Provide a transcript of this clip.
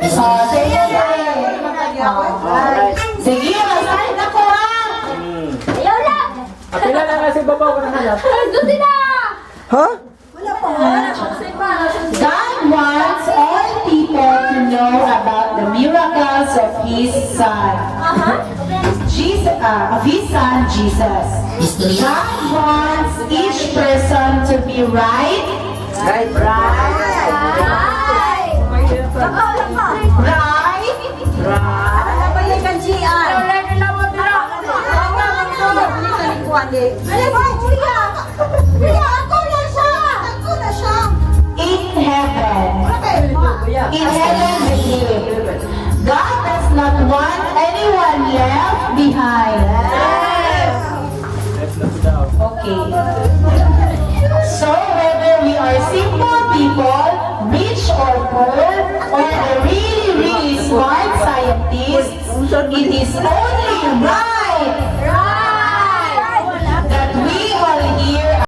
Sige, sige, mag-start na po ha! Ayaw lang! Pila na kasi babaw ko na hanap. Doon sila! Ha? God wants all people to know about the miracles of His Son. Of His Son, Jesus. God wants each person to be right. Ay! Right. In heaven. In heaven with Him. God does not want anyone left behind. Okay. So whether we are simple people, rich or poor, or the really, really smart scientists, it is only right